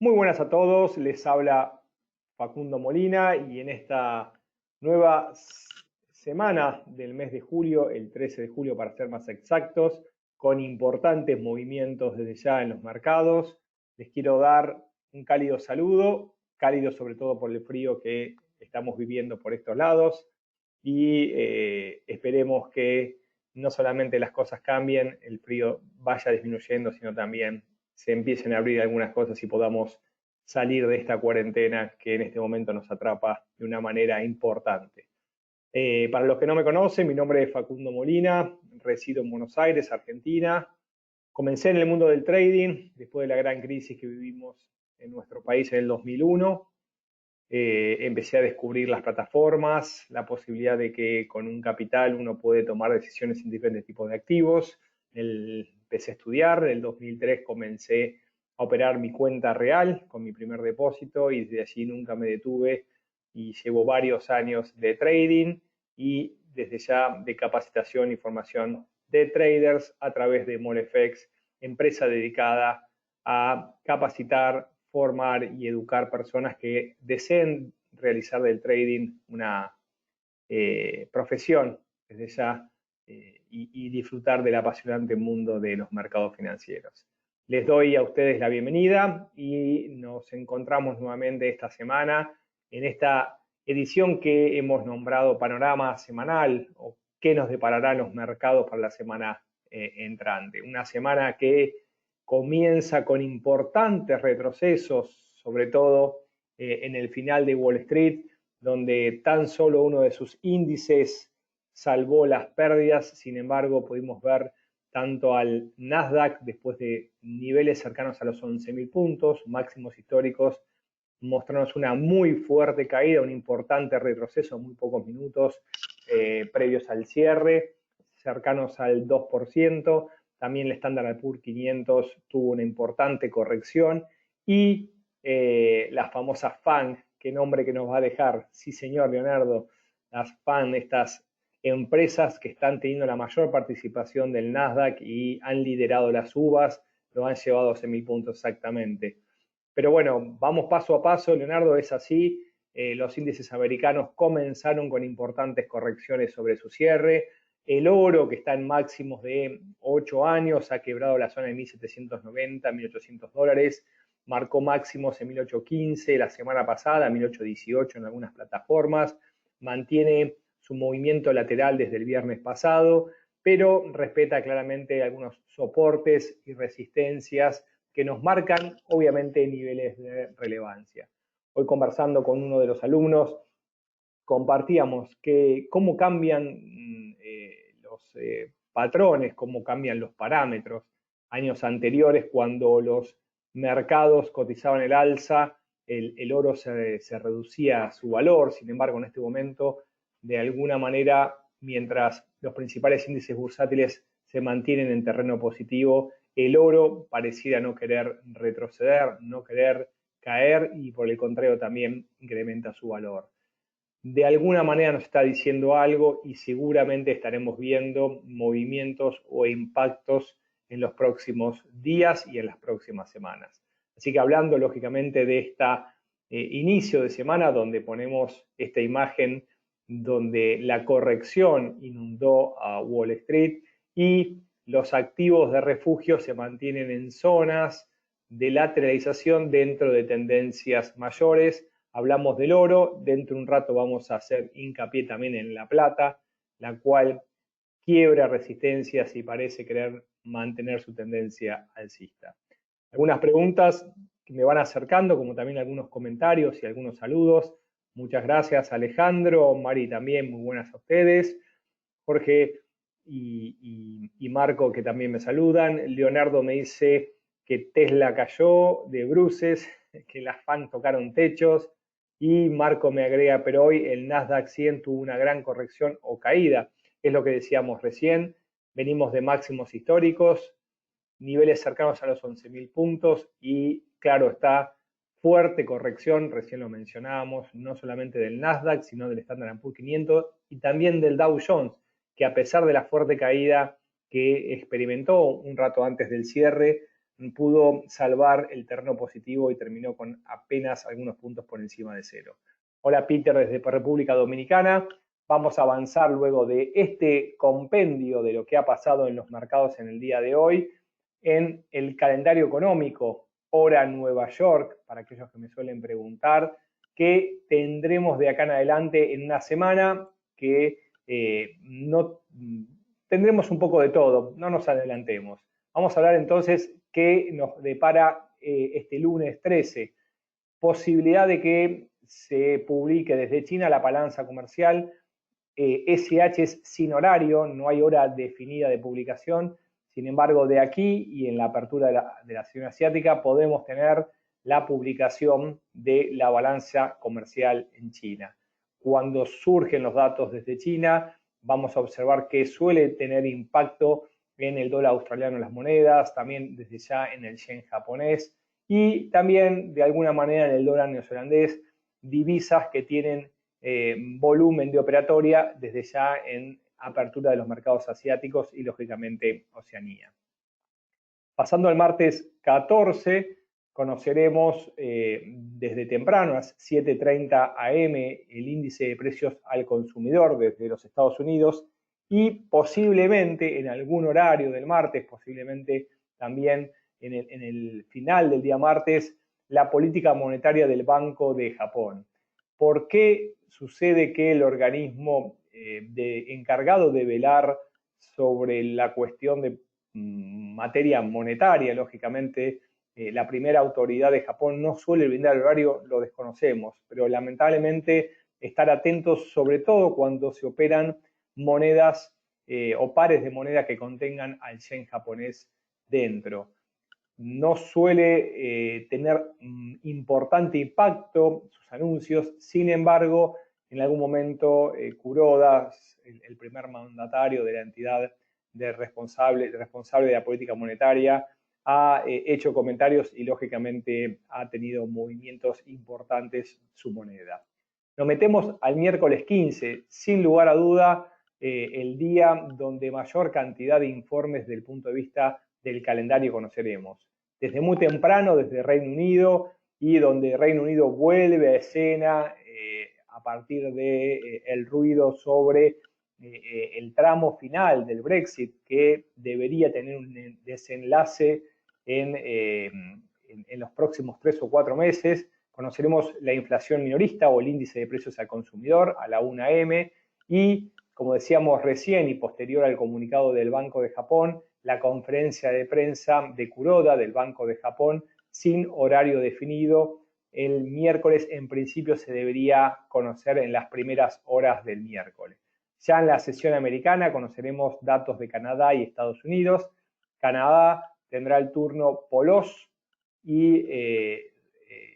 Muy buenas a todos, les habla Facundo Molina y en esta nueva semana del mes de julio, el 13 de julio para ser más exactos, con importantes movimientos desde ya en los mercados, les quiero dar un cálido saludo, cálido sobre todo por el frío que estamos viviendo por estos lados y esperemos que no solamente las cosas cambien, el frío vaya disminuyendo, sino también se empiecen a abrir algunas cosas y podamos salir de esta cuarentena que en este momento nos atrapa de una manera importante. Para los que no me conocen, mi nombre es Facundo Molina, resido en Buenos Aires, Argentina. Comencé en el mundo del trading después de la gran crisis que vivimos en nuestro país en el 2001. Empecé a descubrir las plataformas, la posibilidad de que con un capital uno puede tomar decisiones en diferentes tipos de activos. Empecé a estudiar, en el 2003 comencé a operar mi cuenta real con mi primer depósito y desde allí nunca me detuve y llevo varios años de trading y desde ya de capacitación y formación de traders a través de MoleFX, empresa dedicada a capacitar, formar y educar personas que deseen realizar del trading una profesión desde ya y disfrutar del apasionante mundo de los mercados financieros. Les doy a ustedes la bienvenida y nos encontramos nuevamente esta semana en esta edición que hemos nombrado Panorama Semanal o qué nos depararán los mercados para la semana entrante. Una semana que comienza con importantes retrocesos, sobre todo en el final de Wall Street, donde tan solo uno de sus índices salvó las pérdidas. Sin embargo, pudimos ver tanto al Nasdaq después de niveles cercanos a los 11.000 puntos, máximos históricos, mostrarnos una muy fuerte caída, un importante retroceso en muy pocos minutos previos al cierre, cercanos al 2%. También el Standard & Poor's 500 tuvo una importante corrección y la famosa FANG, qué nombre que nos va a dejar, sí señor Leonardo, las FANG, estas empresas que están teniendo la mayor participación del Nasdaq y han liderado las uvas, lo han llevado a 12.000 puntos exactamente. Pero bueno, vamos paso a paso, Leonardo, es así. Los índices americanos comenzaron con importantes correcciones sobre su cierre. El oro, que está en máximos de 8 años, ha quebrado la zona de 1.790, 1.800 dólares. Marcó máximos en 1.815 la semana pasada, 1.818 en algunas plataformas. Mantiene su movimiento lateral desde el viernes pasado, pero respeta claramente algunos soportes y resistencias que nos marcan, obviamente, niveles de relevancia. Hoy conversando con uno de los alumnos, compartíamos que cómo cambian los patrones, cómo cambian los parámetros. Años anteriores, cuando los mercados cotizaban el alza, el oro se reducía su valor. Sin embargo, en este momento, de alguna manera, mientras los principales índices bursátiles se mantienen en terreno positivo, el oro pareciera no querer retroceder, no querer caer y por el contrario también incrementa su valor. De alguna manera nos está diciendo algo y seguramente estaremos viendo movimientos o impactos en los próximos días y en las próximas semanas. Así que hablando lógicamente de este inicio de semana donde ponemos esta imagen donde la corrección inundó a Wall Street y los activos de refugio se mantienen en zonas de lateralización dentro de tendencias mayores. Hablamos del oro, dentro de un rato vamos a hacer hincapié también en la plata, la cual quiebra resistencias y parece querer mantener su tendencia alcista. Algunas preguntas que me van acercando, como también algunos comentarios y algunos saludos. Muchas gracias, Alejandro, Mari también, muy buenas a ustedes. Jorge y Marco, que también me saludan. Leonardo me dice que Tesla cayó de bruces, que las FAN tocaron techos. Y Marco me agrega, pero hoy el Nasdaq 100 tuvo una gran corrección o caída. Es lo que decíamos recién. Venimos de máximos históricos, niveles cercanos a los 11.000 puntos y claro está, fuerte corrección, recién lo mencionábamos, no solamente del Nasdaq, sino del Standard & Poor's 500 y también del Dow Jones, que a pesar de la fuerte caída que experimentó un rato antes del cierre, pudo salvar el terreno positivo y terminó con apenas algunos puntos por encima de cero. Hola Peter desde República Dominicana. Vamos a avanzar luego de este compendio de lo que ha pasado en los mercados en el día de hoy en el calendario económico, hora Nueva York, para aquellos que me suelen preguntar, que tendremos de acá en adelante en una semana que no tendremos un poco de todo, no nos adelantemos. Vamos a hablar entonces qué nos depara este lunes 13. Posibilidad de que se publique desde China la balanza comercial. SH es sin horario, no hay hora definida de publicación. Sin embargo, de aquí y en la apertura de la sesión asiática podemos tener la publicación de la balanza comercial en China. Cuando surgen los datos desde China, vamos a observar que suele tener impacto en el dólar australiano en las monedas, también desde ya en el yen japonés y también de alguna manera en el dólar neozelandés, divisas que tienen volumen de operatoria desde ya en apertura de los mercados asiáticos y lógicamente Oceanía. Pasando al martes 14, conoceremos desde temprano, a las 7:30 am, el índice de precios al consumidor desde los Estados Unidos y posiblemente en algún horario del martes, posiblemente también en el final del día martes, la política monetaria del Banco de Japón. ¿Por qué sucede que el organismo encargado de velar sobre la cuestión de materia monetaria, lógicamente, la primera autoridad de Japón no suele brindar el horario, lo desconocemos, pero lamentablemente estar atentos, sobre todo cuando se operan monedas o pares de moneda que contengan al yen japonés dentro. No suele tener importante impacto sus anuncios, sin embargo, en algún momento Kuroda, el primer mandatario de la entidad responsable de la política monetaria, ha hecho comentarios y lógicamente ha tenido movimientos importantes su moneda. Nos metemos al miércoles 15, sin lugar a duda, el día donde mayor cantidad de informes desde el punto de vista del calendario conoceremos. Desde muy temprano, desde Reino Unido, y donde Reino Unido vuelve a escena a partir del ruido sobre el tramo final del Brexit, que debería tener un desenlace en los próximos 3 o 4 meses. Conoceremos la inflación minorista o el índice de precios al consumidor a la 1 am y, como decíamos recién y posterior al comunicado del Banco de Japón, la conferencia de prensa de Kuroda del Banco de Japón sin horario definido. El miércoles en principio se debería conocer en las primeras horas del miércoles. Ya en la sesión americana conoceremos datos de Canadá y Estados Unidos. Canadá tendrá el turno Polos y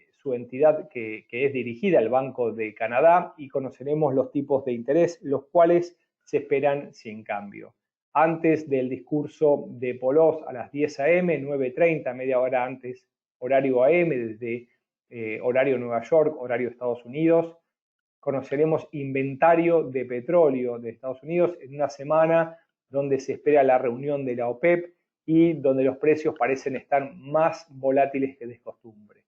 su entidad que es dirigida al Banco de Canadá y conoceremos los tipos de interés, los cuales se esperan sin cambio. Antes del discurso de Polos a las 10 am, 9:30, media hora antes, horario AM, desde horario Nueva York, horario Estados Unidos, conoceremos inventario de petróleo de Estados Unidos en una semana donde se espera la reunión de la OPEP y donde los precios parecen estar más volátiles que de costumbre.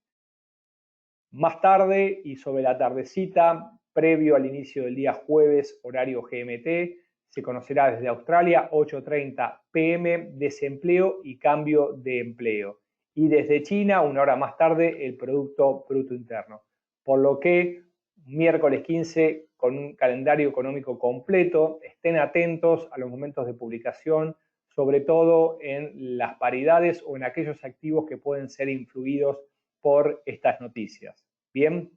Más tarde y sobre la tardecita, previo al inicio del día jueves, horario GMT, se conocerá desde Australia 8:30 pm desempleo y cambio de empleo. Y desde China, una hora más tarde, el Producto Bruto Interno. Por lo que miércoles 15 con un calendario económico completo, estén atentos a los momentos de publicación, sobre todo en las paridades o en aquellos activos que pueden ser influidos por estas noticias. Bien.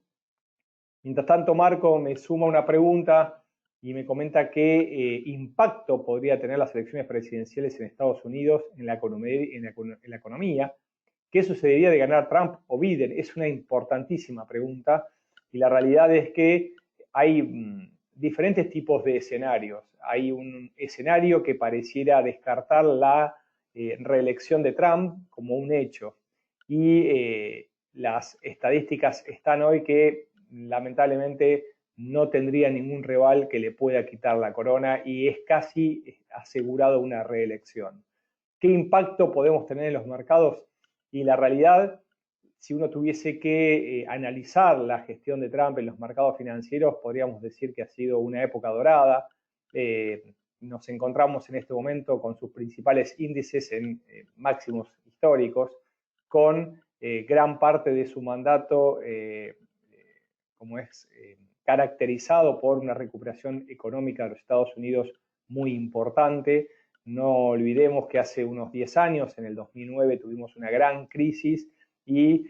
Mientras tanto, Marco me suma una pregunta y me comenta qué impacto podría tener las elecciones presidenciales en Estados Unidos en la economía. ¿Qué sucedería de ganar Trump o Biden? Es una importantísima pregunta y la realidad es que hay diferentes tipos de escenarios. Hay un escenario que pareciera descartar la reelección de Trump como un hecho y las estadísticas están hoy que lamentablemente no tendría ningún rival que le pueda quitar la corona y es casi asegurado una reelección. ¿Qué impacto podemos tener en los mercados? Y la realidad, si uno tuviese que analizar la gestión de Trump en los mercados financieros, podríamos decir que ha sido una época dorada. Nos encontramos en este momento con sus principales índices en máximos históricos, con gran parte de su mandato caracterizado por una recuperación económica de los Estados Unidos muy importante. No olvidemos que hace unos 10 años, en el 2009, tuvimos una gran crisis y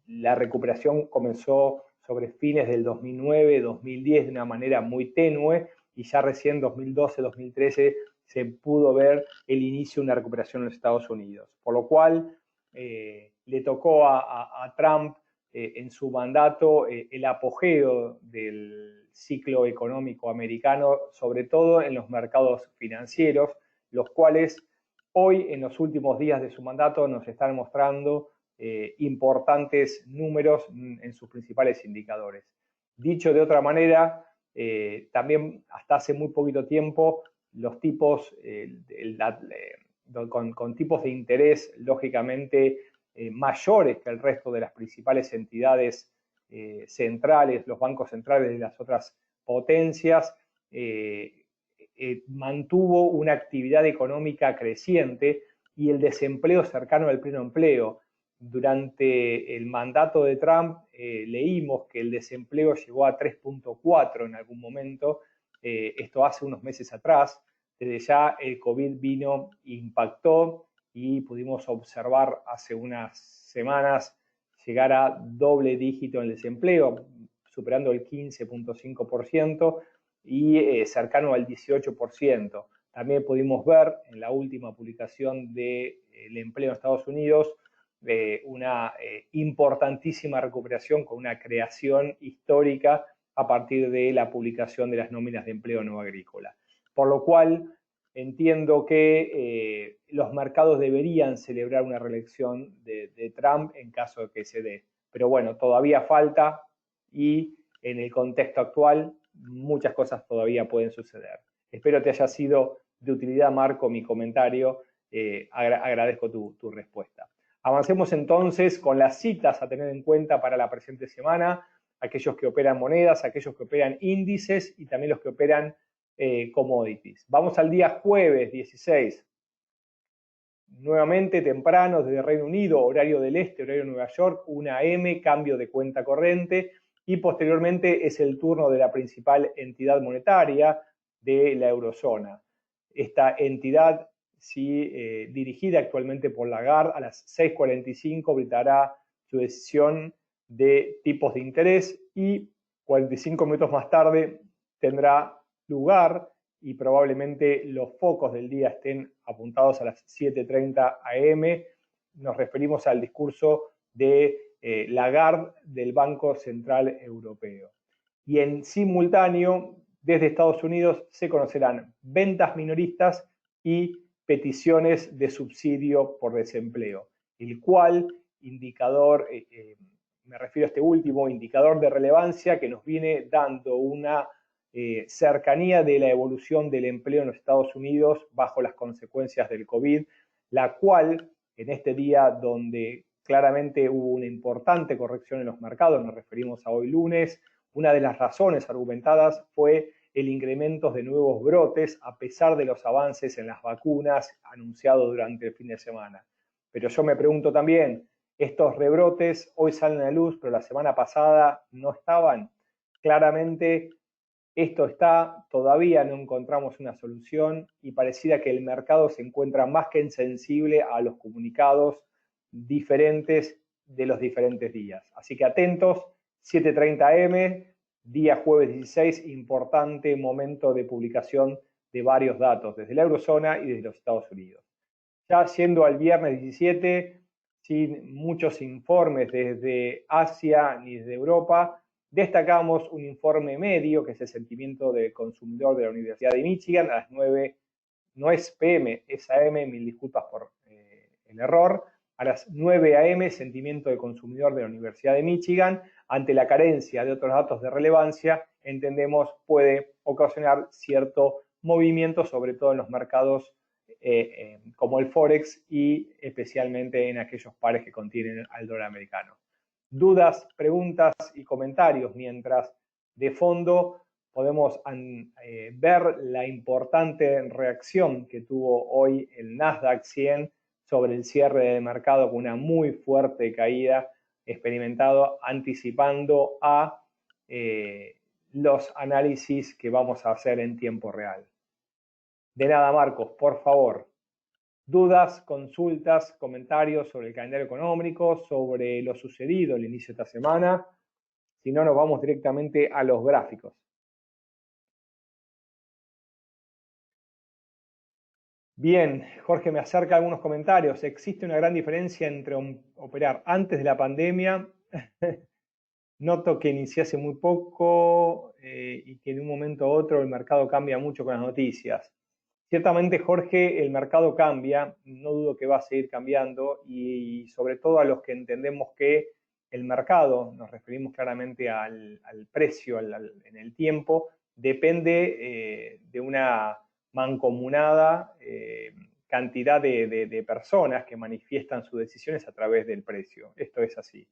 la recuperación comenzó sobre fines del 2009, 2010 de una manera muy tenue, y ya recién 2012, 2013 se pudo ver el inicio de una recuperación en los Estados Unidos. Por lo cual le tocó a Trump en su mandato el apogeo del ciclo económico americano, sobre todo en los mercados financieros, los cuales hoy, en los últimos días de su mandato, nos están mostrando importantes números en sus principales indicadores. Dicho de otra manera, también hasta hace muy poquito tiempo los tipos, con tipos de interés lógicamente mayores que el resto de las principales entidades centrales, los bancos centrales de las otras potencias, mantuvo una actividad económica creciente y el desempleo cercano al pleno empleo. Durante el mandato de Trump leímos que el desempleo llegó a 3.4 en algún momento, esto hace unos meses atrás. Desde ya el COVID vino, impactó y pudimos observar hace unas semanas llegar a doble dígito en el desempleo, superando el 15.5% y cercano al 18%. También pudimos ver en la última publicación del empleo en Estados Unidos una importantísima recuperación con una creación histórica a partir de la publicación de las nóminas de empleo no agrícola. Por lo cual entiendo que los mercados deberían celebrar una reelección de Trump en caso de que se dé. Pero bueno, todavía falta y en el contexto actual muchas cosas todavía pueden suceder. Espero te haya sido de utilidad, Marco, mi comentario. Agradezco tu respuesta. Avancemos entonces con las citas a tener en cuenta para la presente semana, aquellos que operan monedas, aquellos que operan índices y también los que operan commodities. Vamos al día jueves 16. Nuevamente temprano desde Reino Unido, horario del este, horario de Nueva York, 1 AM, cambio de cuenta corriente, y posteriormente es el turno de la principal entidad monetaria de la eurozona. Esta entidad, dirigida actualmente por Lagarde, a las 6:45 brindará su decisión de tipos de interés y 45 minutos más tarde tendrá lugar, y probablemente los focos del día estén apuntados a las 7:30 AM. Nos referimos al discurso de Lagarde del Banco Central Europeo. Y en simultáneo, desde Estados Unidos se conocerán ventas minoristas y peticiones de subsidio por desempleo, el cual indicador, me refiero a este último, indicador de relevancia que nos viene dando una cercanía de la evolución del empleo en los Estados Unidos bajo las consecuencias del COVID, la cual en este día donde claramente hubo una importante corrección en los mercados, nos referimos a hoy lunes, una de las razones argumentadas fue el incremento de nuevos brotes a pesar de los avances en las vacunas anunciados durante el fin de semana. Pero yo me pregunto también, estos rebrotes hoy salen a la luz, pero la semana pasada no estaban. Claramente esto todavía no encontramos una solución y pareciera que el mercado se encuentra más que insensible a los comunicados diferentes de los diferentes días. Así que atentos, 7:30 AM, día jueves 16, importante momento de publicación de varios datos desde la eurozona y desde los Estados Unidos. Ya yendo al viernes 17, sin muchos informes desde Asia ni desde Europa, destacamos un informe medio, que es el sentimiento del consumidor de la Universidad de Michigan, a las 9, no es PM, es AM, mil disculpas por el error, a las 9 AM, sentimiento del consumidor de la Universidad de Michigan. Ante la carencia de otros datos de relevancia, entendemos puede ocasionar cierto movimiento, sobre todo en los mercados como el Forex y especialmente en aquellos pares que contienen al dólar americano. Dudas, preguntas y comentarios, mientras de fondo podemos ver la importante reacción que tuvo hoy el Nasdaq 100 sobre el cierre de mercado con una muy fuerte caída experimentado, anticipando a los análisis que vamos a hacer en tiempo real. De nada, Marcos, por favor. Dudas, consultas, comentarios sobre el calendario económico, sobre lo sucedido al inicio de esta semana. Si no, nos vamos directamente a los gráficos. Bien, Jorge me acerca algunos comentarios. ¿Existe una gran diferencia entre operar antes de la pandemia? Noto que inicié hace muy poco y que de un momento a otro el mercado cambia mucho con las noticias. Ciertamente, Jorge, el mercado cambia, no dudo que va a seguir cambiando y sobre todo a los que entendemos que el mercado, nos referimos claramente al precio en el tiempo, depende de una mancomunada cantidad de personas que manifiestan sus decisiones a través del precio. Esto es así.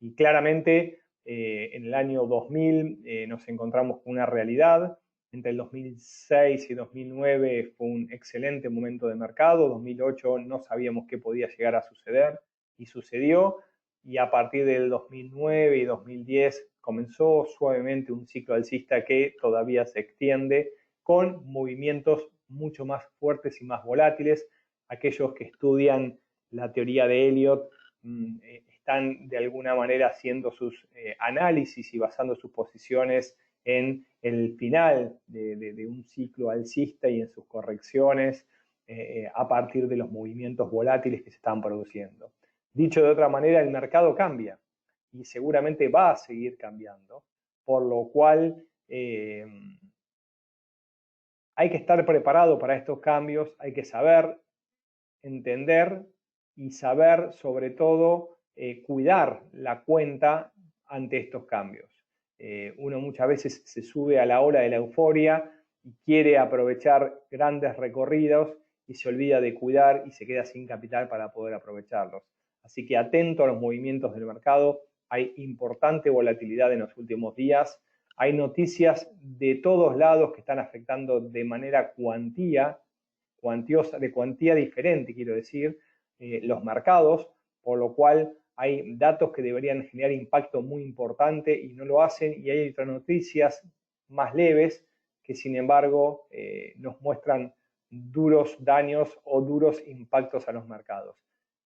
Y claramente en el año 2000 nos encontramos con una realidad. Entre el 2006 y 2009 fue un excelente momento de mercado. 2008 no sabíamos qué podía llegar a suceder y sucedió. Y a partir del 2009 y 2010 comenzó suavemente un ciclo alcista que todavía se extiende con movimientos mucho más fuertes y más volátiles. Aquellos que estudian la teoría de Elliott están de alguna manera haciendo sus análisis y basando sus posiciones en el final de un ciclo alcista y en sus correcciones a partir de los movimientos volátiles que se están produciendo. Dicho de otra manera, el mercado cambia y seguramente va a seguir cambiando, por lo cual hay que estar preparado para estos cambios, hay que saber entender y saber sobre todo cuidar la cuenta ante estos cambios. Uno muchas veces se sube a la ola de la euforia y quiere aprovechar grandes recorridos y se olvida de cuidar y se queda sin capital para poder aprovecharlos. Así que atento a los movimientos del mercado. Hay importante volatilidad en los últimos días. Hay noticias de todos lados que están afectando de manera cuantiosa, de cuantía diferente, quiero decir, los mercados, por lo cual hay datos que deberían generar impacto muy importante y no lo hacen, y hay otras noticias más leves que sin embargo nos muestran duros daños o duros impactos a los mercados.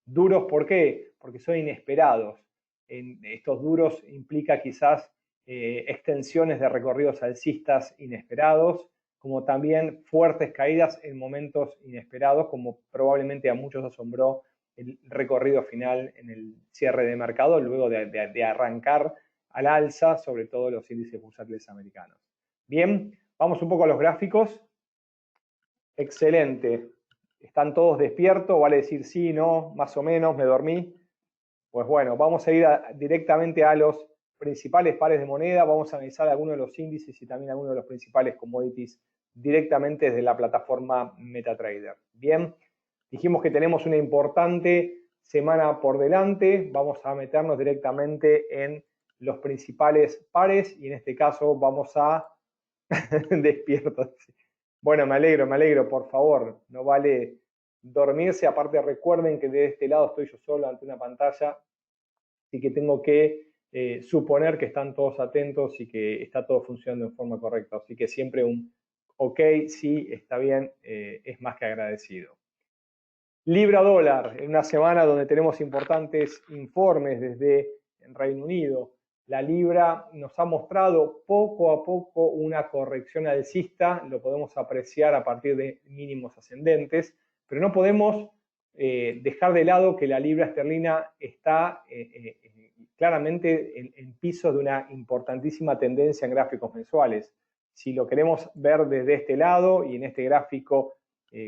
¿Duros por qué? Porque son inesperados. Estos duros implica quizás extensiones de recorridos alcistas inesperados, como también fuertes caídas en momentos inesperados, como probablemente a muchos asombró el recorrido final en el cierre de mercado, luego de arrancar al alza, sobre todo los índices bursátiles americanos. Bien, vamos un poco a los gráficos. Excelente. ¿Están todos despiertos? ¿Vale decir sí, no, más o menos, me dormí? Pues bueno, vamos a ir directamente a los principales pares de moneda, vamos a analizar algunos de los índices y también algunos de los principales commodities directamente desde la plataforma MetaTrader. Bien, dijimos que tenemos una importante semana por delante, vamos a meternos directamente en los principales pares y en este caso vamos a despiertos. Bueno, me alegro, por favor, no vale dormirse, aparte recuerden que de este lado estoy yo solo ante una pantalla, así que tengo que suponer que están todos atentos y que está todo funcionando en forma correcta, así que siempre un ok, sí, está bien, es más que agradecido. Libra dólar, en una semana donde tenemos importantes informes desde el Reino Unido. La libra nos ha mostrado poco a poco una corrección alcista, lo podemos apreciar a partir de mínimos ascendentes, pero no podemos dejar de lado que la libra esterlina está claramente en pisos de una importantísima tendencia en gráficos mensuales. Si lo queremos ver desde este lado y en este gráfico,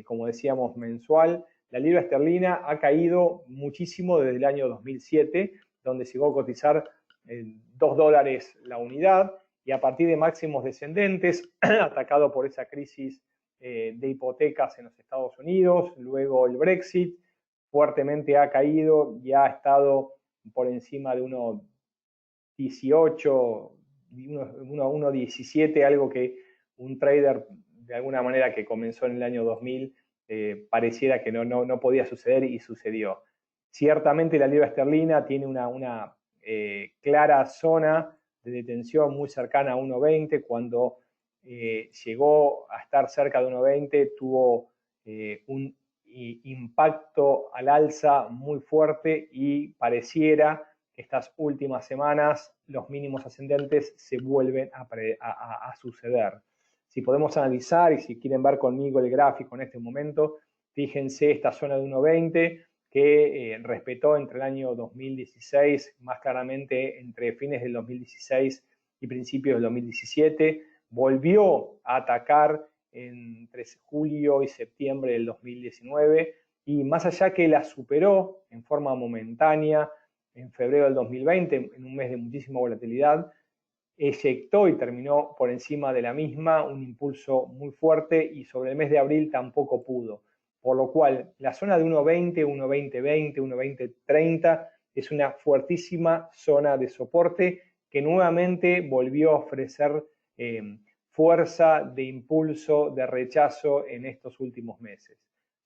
como decíamos, mensual, la libra esterlina ha caído muchísimo desde el año 2007, donde llegó a cotizar $2 la unidad, y a partir de máximos descendentes, atacado por esa crisis de hipotecas en los Estados Unidos, luego el Brexit, fuertemente ha caído y ha estado por encima de 1,18, 1,17, algo que un trader de alguna manera que comenzó en el año 2000 pareciera que no podía suceder y sucedió. Ciertamente la libra esterlina tiene una clara zona de detención muy cercana a 1,20. Cuando llegó a estar cerca de 1,20 tuvo un impacto al alza muy fuerte y pareciera que estas últimas semanas los mínimos ascendentes se vuelven a suceder. Si podemos analizar y si quieren ver conmigo el gráfico en este momento, fíjense esta zona de 1,20 que respetó entre el año 2016, más claramente entre fines del 2016 y principios del 2017, volvió a atacar entre julio y septiembre del 2019 y más allá que la superó en forma momentánea en febrero del 2020, en un mes de muchísima volatilidad, eyectó y terminó por encima de la misma un impulso muy fuerte y sobre el mes de abril tampoco pudo. Por lo cual, la zona de 1,20, 1,2020, 1,2030 es una fuertísima zona de soporte que nuevamente volvió a ofrecer fuerza de impulso, de rechazo en estos últimos meses.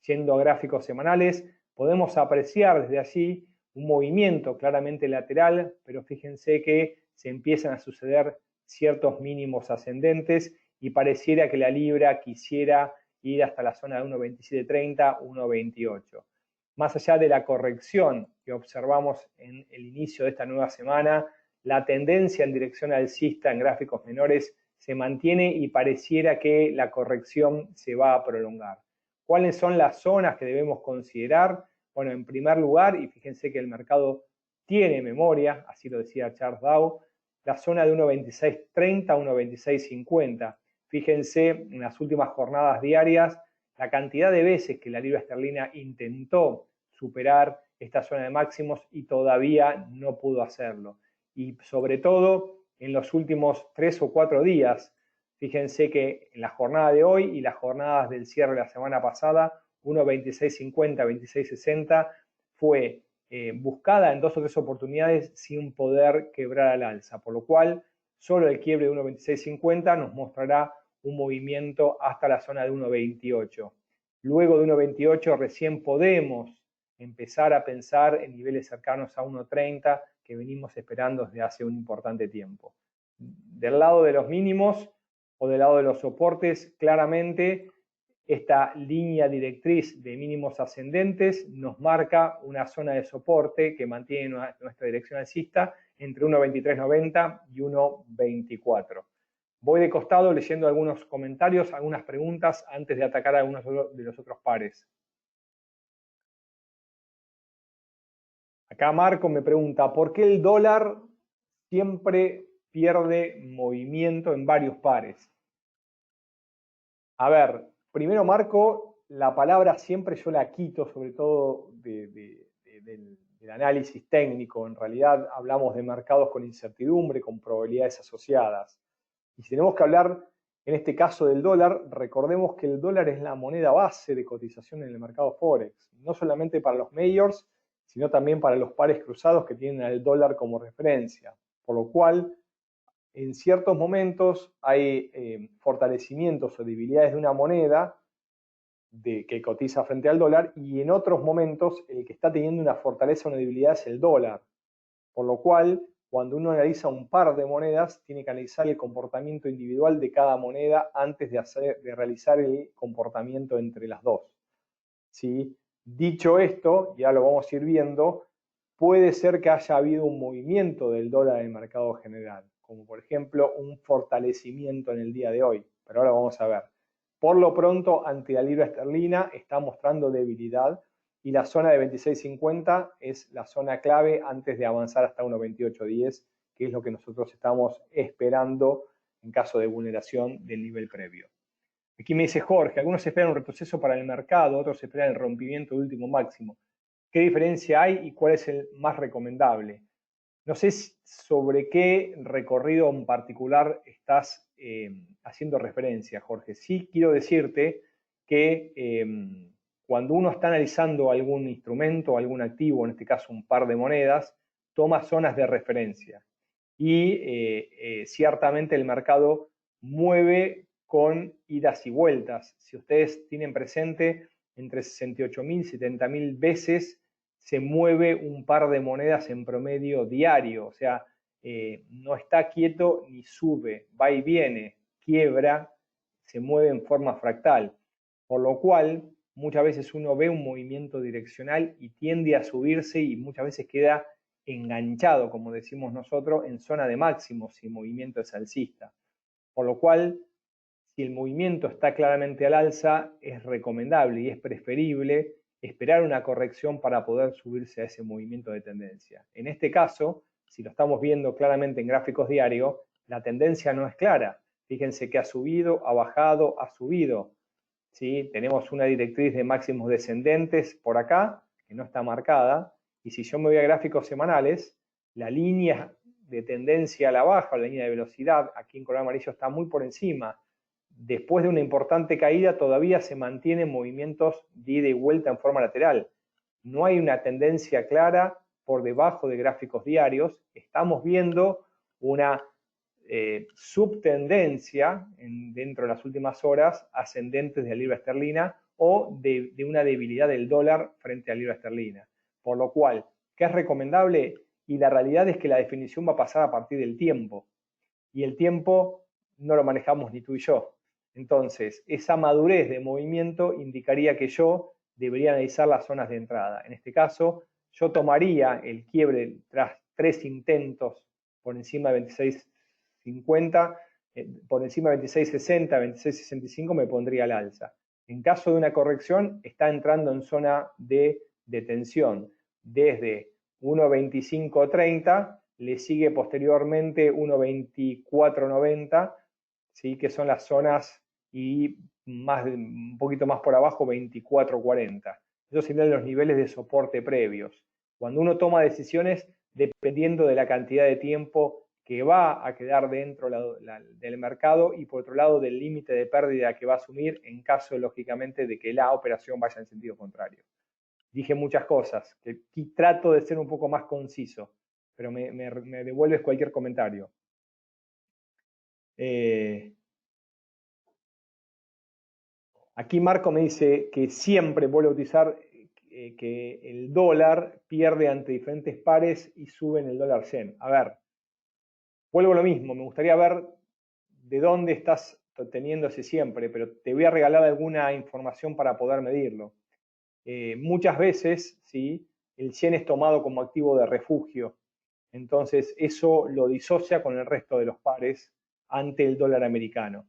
Yendo a gráficos semanales, podemos apreciar desde allí un movimiento claramente lateral, pero fíjense que se empiezan a suceder ciertos mínimos ascendentes y pareciera que la libra quisiera ir hasta la zona de 1,2730, 1,28. Más allá de la corrección que observamos en el inicio de esta nueva semana, la tendencia en dirección alcista en gráficos menores se mantiene y pareciera que la corrección se va a prolongar. ¿Cuáles son las zonas que debemos considerar? Bueno, en primer lugar, y fíjense que el mercado tiene memoria, así lo decía Charles Dow, la zona de 1,2630, 1,2650. Fíjense en las últimas jornadas diarias la cantidad de veces que la libra esterlina intentó superar esta zona de máximos y todavía no pudo hacerlo. Y sobre todo en los últimos 3 o 4 días, fíjense que en la jornada de hoy y las jornadas del cierre de la semana pasada, 1,2650, 2660 fue buscada en 2 o 3 oportunidades sin poder quebrar al alza, por lo cual solo el quiebre de 1,2650 nos mostrará un movimiento hasta la zona de 1,28. Luego de 1,28 recién podemos empezar a pensar en niveles cercanos a 1,30 que venimos esperando desde hace un importante tiempo. Del lado de los mínimos o del lado de los soportes, claramente esta línea directriz de mínimos ascendentes nos marca una zona de soporte que mantiene nuestra dirección alcista entre 1,2390 y 1,24. Voy de costado leyendo algunos comentarios, algunas preguntas antes de atacar a algunos de los otros pares. Acá Marco me pregunta, ¿por qué el dólar siempre pierde movimiento en varios pares? A ver, primero Marco, la palabra siempre yo la quito, sobre todo del análisis técnico. En realidad hablamos de mercados con incertidumbre, con probabilidades asociadas. Y si tenemos que hablar, en este caso del dólar, recordemos que el dólar es la moneda base de cotización en el mercado Forex, no solamente para los majors, sino también para los pares cruzados que tienen al dólar como referencia. Por lo cual, en ciertos momentos hay fortalecimientos o debilidades de una moneda que cotiza frente al dólar y en otros momentos el que está teniendo una fortaleza o una debilidad es el dólar. Por lo cual, cuando uno analiza un par de monedas, tiene que analizar el comportamiento individual de cada moneda antes de realizar el comportamiento entre las dos. ¿Sí? Dicho esto, ya lo vamos a ir viendo, puede ser que haya habido un movimiento del dólar en el mercado general, como por ejemplo un fortalecimiento en el día de hoy, pero ahora vamos a ver. Por lo pronto, ante la libra esterlina está mostrando debilidad y la zona de 26.50 es la zona clave antes de avanzar hasta 1.2810, que es lo que nosotros estamos esperando en caso de vulneración del nivel previo. Aquí me dice Jorge, algunos esperan un retroceso para el mercado, otros esperan el rompimiento del último máximo. ¿Qué diferencia hay y cuál es el más recomendable? No sé sobre qué recorrido en particular estás haciendo referencia, Jorge. Sí quiero decirte que cuando uno está analizando algún instrumento, algún activo, en este caso un par de monedas, toma zonas de referencia. Y ciertamente el mercado mueve con idas y vueltas. Si ustedes tienen presente, entre 68.000 y 70.000 veces se mueve un par de monedas en promedio diario. O sea, no está quieto ni sube, va y viene, quiebra, se mueve en forma fractal. Por lo cual, muchas veces uno ve un movimiento direccional y tiende a subirse y muchas veces queda enganchado, como decimos nosotros, en zona de máximos si el movimiento es alcista. Por lo cual, si el movimiento está claramente al alza, es recomendable y es preferible esperar una corrección para poder subirse a ese movimiento de tendencia. En este caso, si lo estamos viendo claramente en gráficos diarios, la tendencia no es clara. Fíjense que ha subido, ha bajado, ha subido. ¿Sí? Tenemos una directriz de máximos descendentes por acá, que no está marcada, y si yo me voy a gráficos semanales, la línea de tendencia a la baja, la línea de velocidad, aquí en color amarillo está muy por encima. Después de una importante caída, todavía se mantienen movimientos de ida y vuelta en forma lateral. No hay una tendencia clara por debajo de gráficos diarios. Estamos viendo una subtendencia dentro de las últimas horas ascendentes de la libra esterlina o de una debilidad del dólar frente a la libra esterlina. Por lo cual, ¿qué es recomendable? Y la realidad es que la definición va a pasar a partir del tiempo. Y el tiempo no lo manejamos ni tú y yo. Entonces, esa madurez de movimiento indicaría que yo debería analizar las zonas de entrada. En este caso, yo tomaría el quiebre tras 3 intentos por encima de 26.50, por encima de 26.60, 26.65 me pondría al alza. En caso de una corrección, está entrando en zona de tensión. Desde 1.2530 le sigue posteriormente 1.2490, ¿sí? Que son las zonas y un poquito más por abajo 24.40. Esos serían los niveles de soporte previos. Cuando uno toma decisiones dependiendo de la cantidad de tiempo que va a quedar dentro del mercado y por otro lado del límite de pérdida que va a asumir en caso, lógicamente, de que la operación vaya en sentido contrario. Dije muchas cosas, que trato de ser un poco más conciso, pero me devuelves cualquier comentario. Aquí Marco me dice que siempre vuelve a utilizar que el dólar pierde ante diferentes pares y sube en el dólar yen. A ver, vuelvo a lo mismo, me gustaría ver de dónde estás teniéndose siempre, pero te voy a regalar alguna información para poder medirlo. Muchas veces, ¿sí? El yen es tomado como activo de refugio, entonces eso lo disocia con el resto de los pares ante el dólar americano.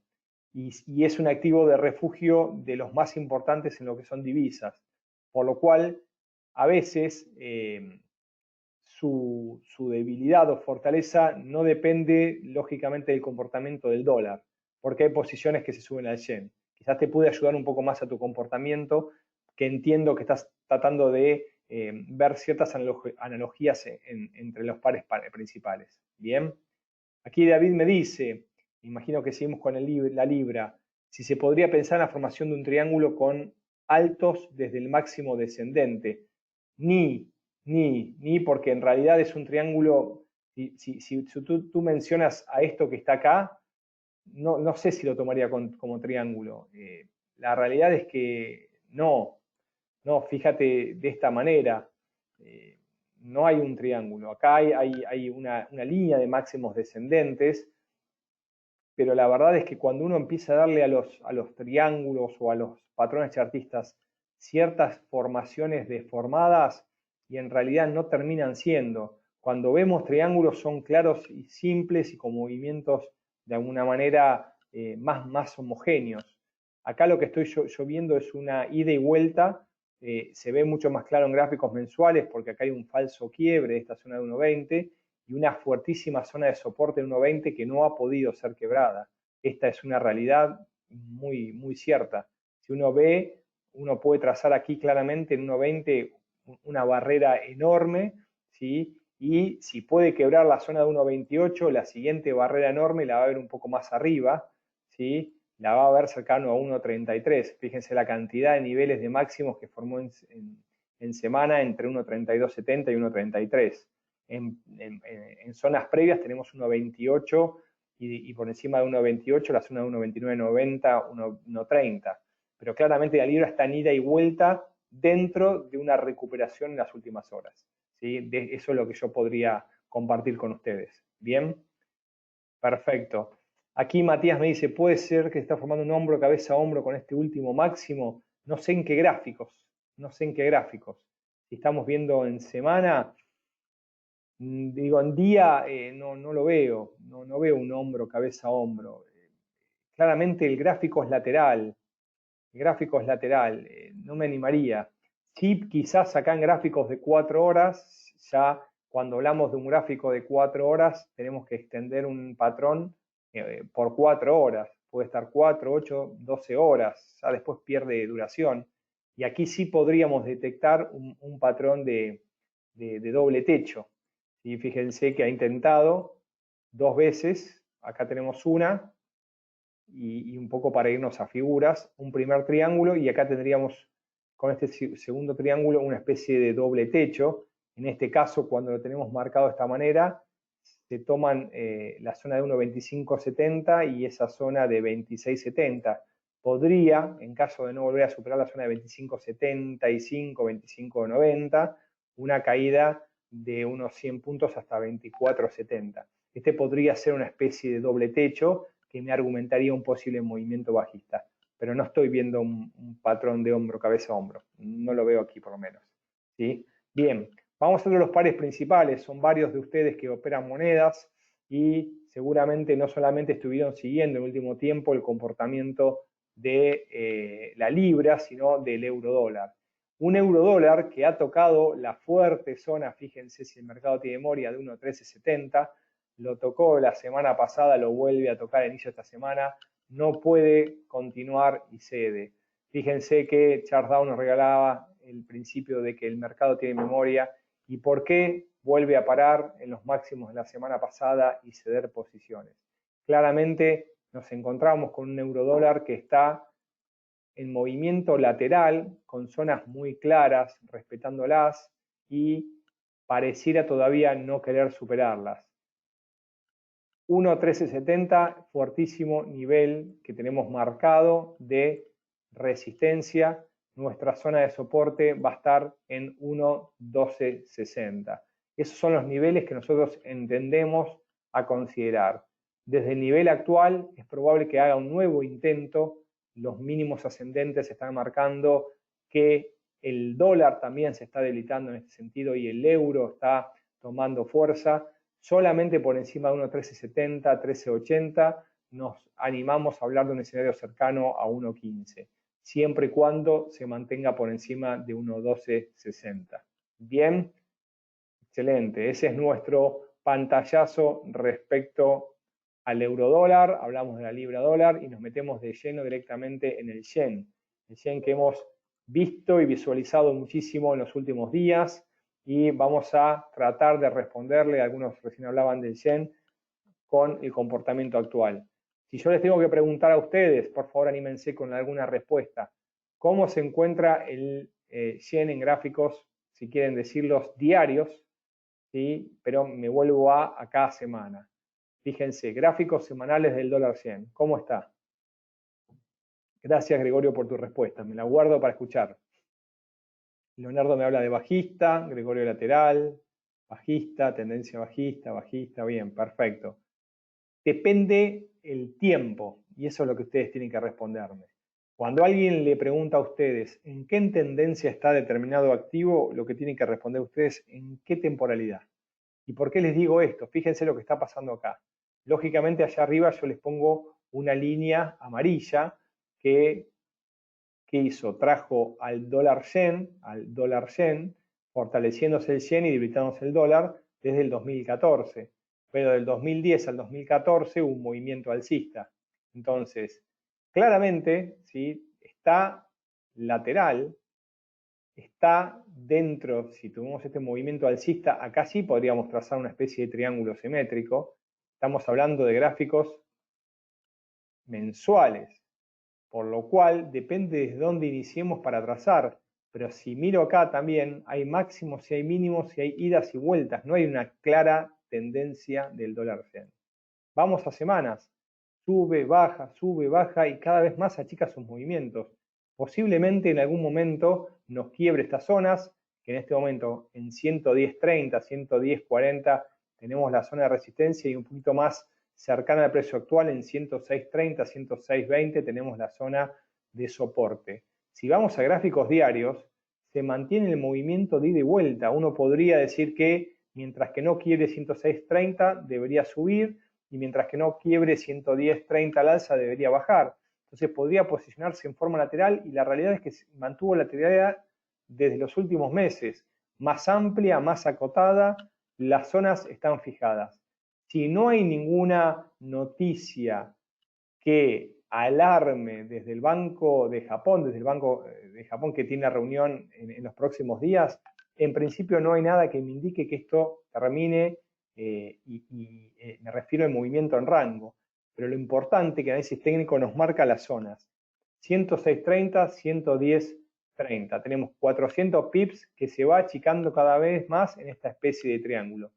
Y es un activo de refugio de los más importantes en lo que son divisas, por lo cual a veces su debilidad o fortaleza no depende lógicamente del comportamiento del dólar, porque hay posiciones que se suben al yen. Quizás te puede ayudar un poco más a tu comportamiento, que entiendo que estás tratando de ver ciertas analogías entre los pares principales. Bien, aquí David me dice, imagino que seguimos con la libra, si se podría pensar en la formación de un triángulo con altos desde el máximo descendente. Ni porque en realidad es un triángulo, si tú mencionas a esto que está acá, no sé si lo tomaría como triángulo. La realidad es que no, fíjate de esta manera, no hay un triángulo. Acá hay una línea de máximos descendentes, pero la verdad es que cuando uno empieza a darle a los triángulos o a los patrones chartistas ciertas formaciones deformadas y en realidad no terminan siendo. Cuando vemos triángulos son claros y simples y con movimientos de alguna manera más homogéneos. Acá lo que estoy yo viendo es una ida y vuelta, se ve mucho más claro en gráficos mensuales porque acá hay un falso quiebre de esta zona de 1.20 y una fuertísima zona de soporte en 1.20 que no ha podido ser quebrada. Esta es una realidad muy, muy cierta. Si uno ve, uno puede trazar aquí claramente en 1.20 una barrera enorme, ¿sí? y si puede quebrar la zona de 1.28, la siguiente barrera enorme la va a ver un poco más arriba, ¿sí? La va a ver cercano a 1.33. Fíjense la cantidad de niveles de máximos que formó en semana entre 1.3270 y 1.33. En zonas previas tenemos 1.28 y por encima de 1.28 la zona de 1.2990, 1.30. Pero claramente la libra está en ida y vuelta dentro de una recuperación en las últimas horas. ¿Sí? Eso es lo que yo podría compartir con ustedes. ¿Bien? Perfecto. Aquí Matías me dice, ¿puede ser que se está formando un hombro, cabeza, hombro con este último máximo? No sé en qué gráficos. No sé en qué gráficos. Si estamos viendo en semana, digo, en día no lo veo. No veo un hombro, cabeza, hombro. Claramente el gráfico es lateral. El gráfico es lateral. No me animaría. Sí, quizás acá en gráficos de 4 horas, ya cuando hablamos de un gráfico de 4 horas, tenemos que extender un patrón por 4 horas. Puede estar 4, 8, 12 horas, ya después pierde duración. Y aquí sí podríamos detectar un patrón de doble techo. ¿Sí? Fíjense que ha intentado 2 veces, acá tenemos una, y un poco para irnos a figuras, un primer triángulo y acá tendríamos con este segundo triángulo una especie de doble techo. En este caso, cuando lo tenemos marcado de esta manera, se toman la zona de 1.2570 y esa zona de 2670. Podría, en caso de no volver a superar la zona de 2575, 2590, una caída de unos 100 puntos hasta 2470. Este podría ser una especie de doble techo que me argumentaría un posible movimiento bajista. Pero no estoy viendo un patrón de hombro, cabeza, hombro. No lo veo aquí por lo menos. ¿Sí? Bien, vamos a ver los pares principales. Son varios de ustedes que operan monedas y seguramente no solamente estuvieron siguiendo en el último tiempo el comportamiento de la libra, sino del euro dólar. Un euro dólar que ha tocado la fuerte zona, fíjense si el mercado tiene memoria, de 1.1370, lo tocó la semana pasada, lo vuelve a tocar a inicio de esta semana, no puede continuar y cede. Fíjense que Charles Down nos regalaba el principio de que el mercado tiene memoria y por qué vuelve a parar en los máximos de la semana pasada y ceder posiciones. Claramente nos encontramos con un euro dólar que está en movimiento lateral, con zonas muy claras, respetándolas y pareciera todavía no querer superarlas. 1.1370, fuertísimo nivel que tenemos marcado de resistencia. Nuestra zona de soporte va a estar en 1.1260. Esos son los niveles que nosotros entendemos a considerar. Desde el nivel actual es probable que haga un nuevo intento. Los mínimos ascendentes están marcando que el dólar también se está debilitando en este sentido y el euro está tomando fuerza. Solamente por encima de 1.1370, 1380 nos animamos a hablar de un escenario cercano a 1.15, siempre y cuando se mantenga por encima de 1.1260. Bien, excelente. Ese es nuestro pantallazo respecto al euro dólar. Hablamos de la libra dólar y nos metemos de lleno directamente en el yen. El yen que hemos visto y visualizado muchísimo en los últimos días y vamos a tratar de responderle, algunos recién hablaban del yen, con el comportamiento actual. Si yo les tengo que preguntar a ustedes, por favor anímense con alguna respuesta. ¿Cómo se encuentra el yen en gráficos, si quieren decirlos, diarios? ¿Sí? Pero me vuelvo a cada semana. Fíjense, gráficos semanales del dólar yen. ¿Cómo está? Gracias, Gregorio, por tu respuesta. Me la guardo para escuchar. Leonardo me habla de bajista, Gregorio lateral, bajista, tendencia bajista, bajista, bien, perfecto. Depende el tiempo, y eso es lo que ustedes tienen que responderme. Cuando alguien le pregunta a ustedes en qué tendencia está determinado activo, lo que tienen que responder ustedes en qué temporalidad. ¿Y por qué les digo esto? Fíjense lo que está pasando acá. Lógicamente allá arriba yo les pongo una línea amarilla que hizo, trajo al dólar yen, fortaleciéndose el yen y debilitándose el dólar desde el 2014. Pero del 2010 al 2014 hubo un movimiento alcista. Entonces, claramente, ¿sí? Está lateral, está dentro, si tuvimos este movimiento alcista, acá sí podríamos trazar una especie de triángulo simétrico. Estamos hablando de gráficos mensuales, por lo cual depende de dónde iniciemos para trazar. Pero si miro acá también, hay máximos y hay mínimos y hay idas y vueltas. No hay una clara tendencia del dólar yen. Vamos a semanas. Sube, baja y cada vez más achica sus movimientos. Posiblemente en algún momento nos quiebre estas zonas, que en este momento en 110.30, 110.40 tenemos la zona de resistencia y un poquito más cercana al precio actual en 106.30, 106.20 tenemos la zona de soporte. Si vamos a gráficos diarios, se mantiene el movimiento de ida y vuelta. Uno podría decir que mientras que no quiebre 106.30 debería subir, y mientras que no quiebre 110.30 al alza debería bajar. Entonces podría posicionarse en forma lateral y la realidad es que mantuvo lateralidad desde los últimos meses, más amplia, más acotada, las zonas están fijadas. Si no hay ninguna noticia que alarme desde el Banco de Japón, desde el Banco de Japón que tiene reunión en los próximos días, en principio no hay nada que me indique que esto termine me refiero al movimiento en rango. Pero lo importante que el análisis técnico nos marca las zonas. 106.30, 110.30. Tenemos 400 pips que se va achicando cada vez más en esta especie de triángulo.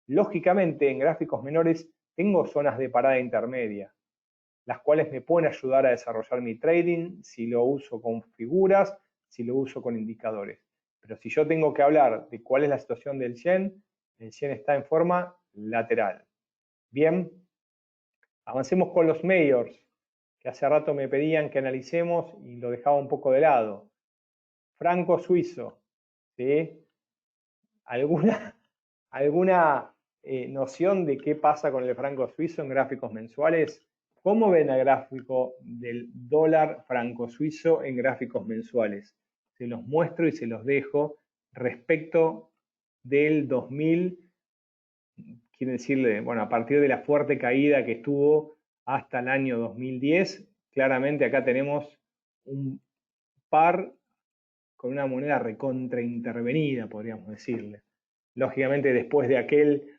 Lógicamente, en gráficos menores tengo zonas de parada intermedia, las cuales me pueden ayudar a desarrollar mi trading si lo uso con figuras, si lo uso con indicadores. Pero si yo tengo que hablar de cuál es la situación del yen, el yen está en forma lateral. Bien, avancemos con los mayors, que hace rato me pedían que analicemos y lo dejaba un poco de lado. Franco suizo, ¿sí? ¿Alguna noción de qué pasa con el franco suizo en gráficos mensuales? ¿Cómo ven el gráfico del dólar franco suizo en gráficos mensuales? Se los muestro y se los dejo respecto del 2000, quiero decirle, bueno, a partir de la fuerte caída que estuvo hasta el año 2010, claramente acá tenemos un par con una moneda recontraintervenida, podríamos decirle. Lógicamente, después de aquel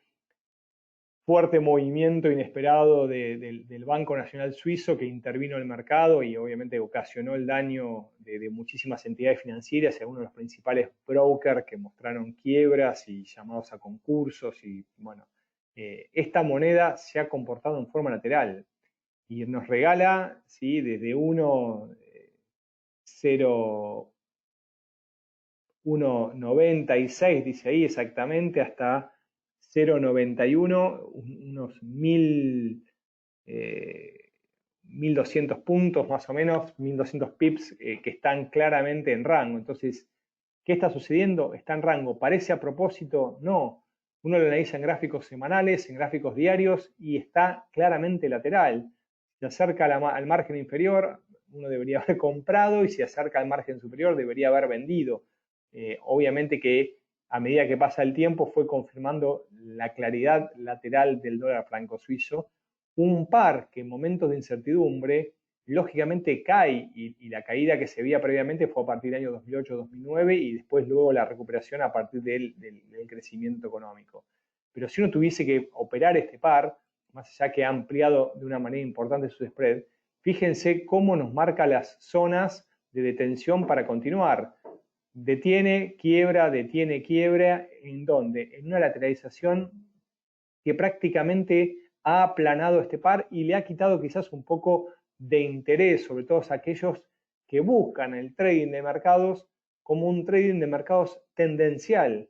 fuerte movimiento inesperado del Banco Nacional Suizo que intervino en el mercado y obviamente ocasionó el daño de muchísimas entidades financieras y algunos de los principales brokers que mostraron quiebras y llamados a concursos y bueno, esta moneda se ha comportado en forma lateral y nos regala, ¿sí? Desde 1.96 dice ahí exactamente hasta 0.91, unos 1.200 puntos más o menos, 1.200 pips que están claramente en rango. Entonces, ¿qué está sucediendo? Está en rango. ¿Parece a propósito? No. Uno lo analiza en gráficos semanales, en gráficos diarios y está claramente lateral. Se acerca al margen inferior, uno debería haber comprado y si se acerca al margen superior debería haber vendido. Obviamente que a medida que pasa el tiempo fue confirmando la claridad lateral del dólar franco suizo, un par que en momentos de incertidumbre lógicamente cae y la caída que se veía previamente fue a partir del año 2008-2009 y después luego la recuperación a partir del crecimiento económico. Pero si uno tuviese que operar este par, más allá que ha ampliado de una manera importante su spread, fíjense cómo nos marca las zonas de detención para continuar. Detiene, quiebra, ¿en dónde? En una lateralización que prácticamente ha aplanado este par y le ha quitado quizás un poco de interés, sobre todo a aquellos que buscan el trading de mercados como un trading de mercados tendencial.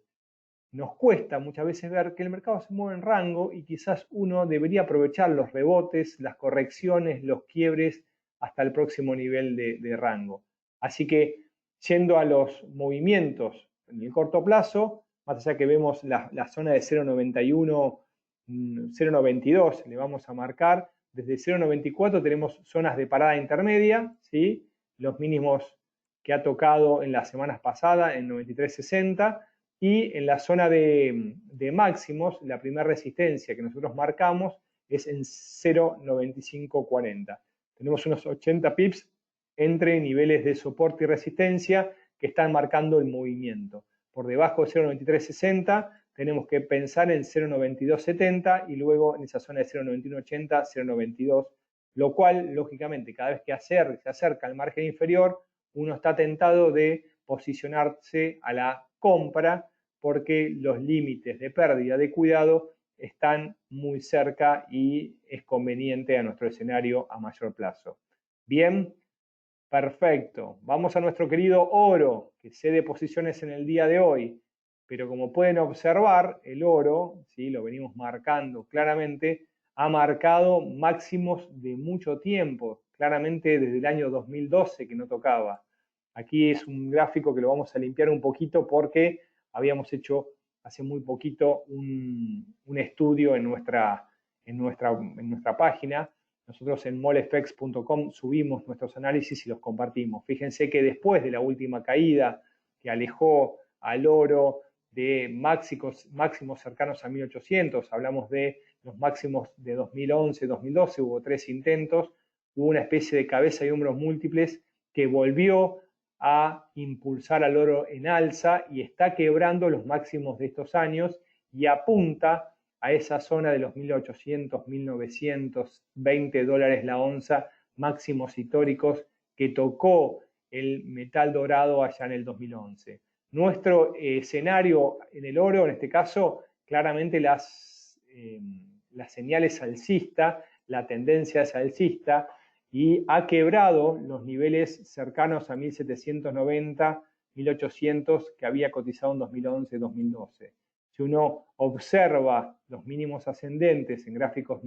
Nos cuesta muchas veces ver que el mercado se mueve en rango y quizás uno debería aprovechar los rebotes, las correcciones, los quiebres hasta el próximo nivel de rango. Así que yendo a los movimientos en el corto plazo, más allá que vemos la zona de 0.91, 0.92, le vamos a marcar, desde 0.94 tenemos zonas de parada intermedia, ¿sí? Los mínimos que ha tocado en las semanas pasadas, en 93.60, y en la zona de máximos, la primera resistencia que nosotros marcamos es en 0.9540. Tenemos unos 80 pips entre niveles de soporte y resistencia que están marcando el movimiento. por debajo de 0,9360, tenemos que pensar en 0,9270 y luego en esa zona de 0,9180, 0,92, lo cual, lógicamente, cada vez que se acerca al margen inferior, uno está tentado de posicionarse a la compra porque los límites de pérdida de cuidado están muy cerca y es conveniente a nuestro escenario a mayor plazo. Bien, perfecto. Vamos a nuestro querido oro, que cede posiciones en el día de hoy, pero como pueden observar, el oro, ¿sí? Lo venimos marcando claramente, ha marcado máximos de mucho tiempo, claramente desde el año 2012 que no tocaba. Aquí es un gráfico que lo vamos a limpiar un poquito porque habíamos hecho hace muy poquito un estudio en nuestra página. Nosotros en molefx.com subimos nuestros análisis y los compartimos. Fíjense que después de la última caída que alejó al oro de máximos cercanos a 1800, hablamos de los máximos de 2011, 2012, hubo 3 intentos, hubo una especie de cabeza y hombros múltiples que volvió a impulsar al oro en alza y está quebrando los máximos de estos años y apunta a esa zona de los 1.800, 1.920 dólares la onza, máximos históricos que tocó el metal dorado allá en el 2011. Nuestro escenario en el oro, en este caso, claramente las señales alcista, la tendencia es alcista, y ha quebrado los niveles cercanos a 1790, 1800 que había cotizado en 2011, 2012. Si uno observa los mínimos ascendentes en gráficos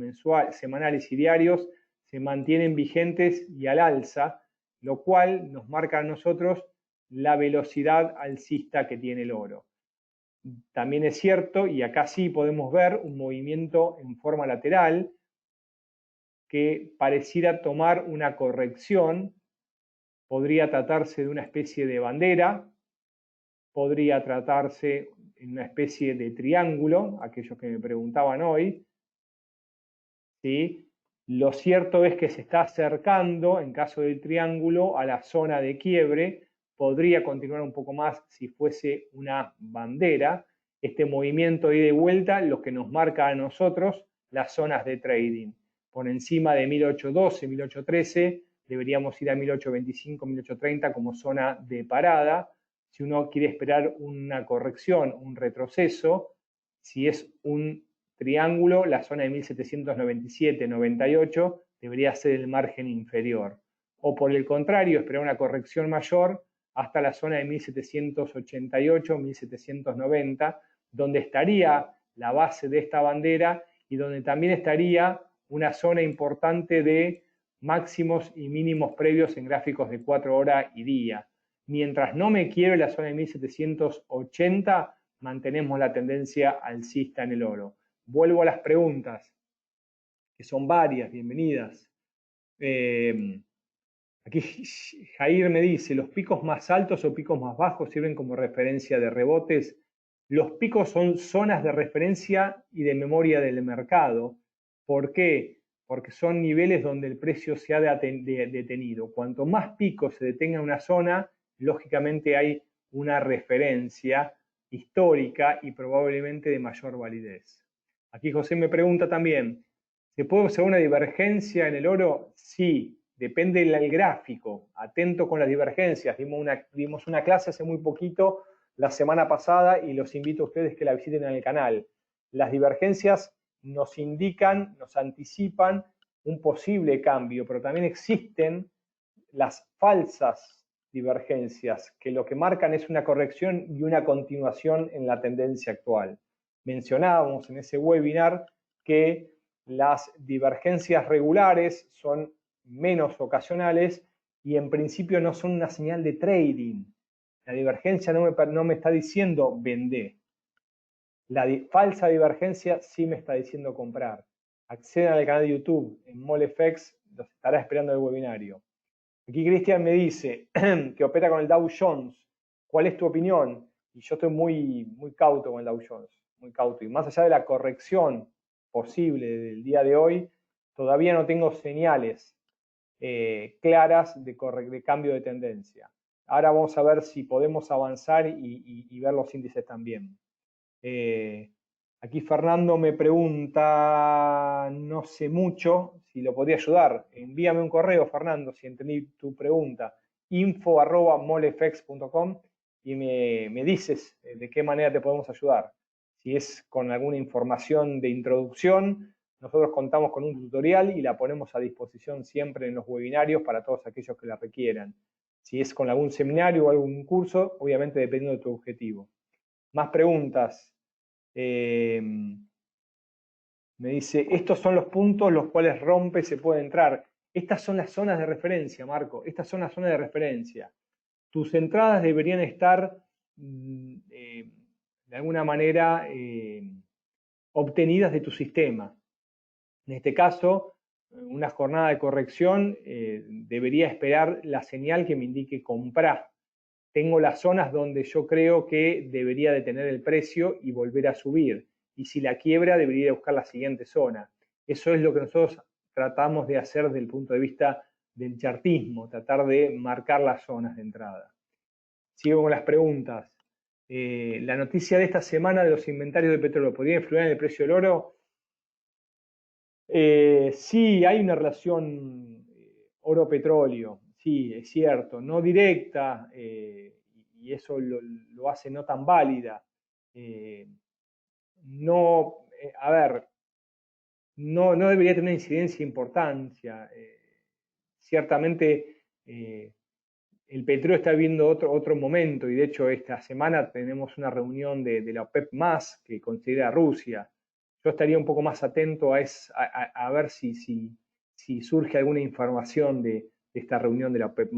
semanales y diarios, se mantienen vigentes y al alza, lo cual nos marca a nosotros la velocidad alcista que tiene el oro. También es cierto, y acá sí podemos ver un movimiento en forma lateral, que pareciera tomar una corrección, podría tratarse de una especie de bandera, podría tratarse de una especie de triángulo, aquellos que me preguntaban hoy, ¿sí? Lo cierto es que se está acercando, en caso del triángulo, a la zona de quiebre, podría continuar un poco más si fuese una bandera. Este movimiento de ida y vuelta, lo que nos marca a nosotros las zonas de trading. Por encima de 1812, 1813, deberíamos ir a 1825, 1830 como zona de parada. Si uno quiere esperar una corrección, un retroceso, si es un triángulo, la zona de 1797, 98 debería ser el margen inferior. O por el contrario, esperar una corrección mayor hasta la zona de 1788, 1790, donde estaría la base de esta bandera y donde también estaría una zona importante de máximos y mínimos previos en gráficos de 4 horas y día. Mientras no me quiebre la zona de 1780, mantenemos la tendencia alcista en el oro. Vuelvo a las preguntas, que son varias, bienvenidas. Aquí Jair me dice, ¿los picos más altos o picos más bajos sirven como referencia de rebotes? Los picos son zonas de referencia y de memoria del mercado. ¿Por qué? Porque son niveles donde el precio se ha detenido. Cuanto más picos se detenga en una zona, lógicamente hay una referencia histórica y probablemente de mayor validez. Aquí José me pregunta también, ¿se puede observar una divergencia en el oro? Sí, depende del gráfico. Atento con las divergencias. Dimos una clase hace muy poquito, la semana pasada, y los invito a ustedes que la visiten en el canal. Las divergencias nos indican, nos anticipan un posible cambio, pero también existen las falsas divergencias, que lo que marcan es una corrección y una continuación en la tendencia actual. Mencionábamos en ese webinar que las divergencias regulares son menos ocasionales y en principio no son una señal de trading. La divergencia no me está diciendo vender. La falsa divergencia sí me está diciendo comprar. Accedan al canal de YouTube en MolFX, los estará esperando el webinario. Aquí Cristian me dice que opera con el Dow Jones. ¿Cuál es tu opinión? Y yo estoy muy cauto con el Dow Jones, muy cauto. Y más allá de la corrección posible del día de hoy, todavía no tengo señales claras de cambio de tendencia. Ahora vamos a ver si podemos avanzar y ver los índices también. Aquí Fernando me pregunta, no sé mucho, si lo podría ayudar. Envíame un correo, Fernando, si entendí tu pregunta, info@molefex.com y me dices de qué manera te podemos ayudar. Si es con alguna información de introducción, nosotros contamos con un tutorial y la ponemos a disposición siempre en los webinarios para todos aquellos que la requieran. Si es con algún seminario o algún curso, obviamente dependiendo de tu objetivo. Más preguntas. Me dice, estos son los puntos los cuales rompe, se puede entrar. Estas son las zonas de referencia, Marco. Estas son las zonas de referencia. Tus entradas deberían estar de alguna manera obtenidas de tu sistema. En este caso, una jornada de corrección debería esperar la señal que me indique comprar. Tengo las zonas donde yo creo que debería detener el precio y volver a subir. Y si la quiebra, debería buscar la siguiente zona. Eso es lo que nosotros tratamos de hacer desde el punto de vista del chartismo, tratar de marcar las zonas de entrada. Sigo con las preguntas. La noticia de esta semana de los inventarios de petróleo, ¿podría influir en el precio del oro? Sí, hay una relación oro-petróleo, sí, es cierto, no directa, y eso lo hace no tan válida. No, a ver, no debería tener incidencia importancia. Ciertamente el petróleo está viviendo otro momento, y de hecho esta semana tenemos una reunión de la OPEP+, que considera a Rusia. Yo estaría un poco más atento a ver si surge alguna información de esta reunión de la OPEP+,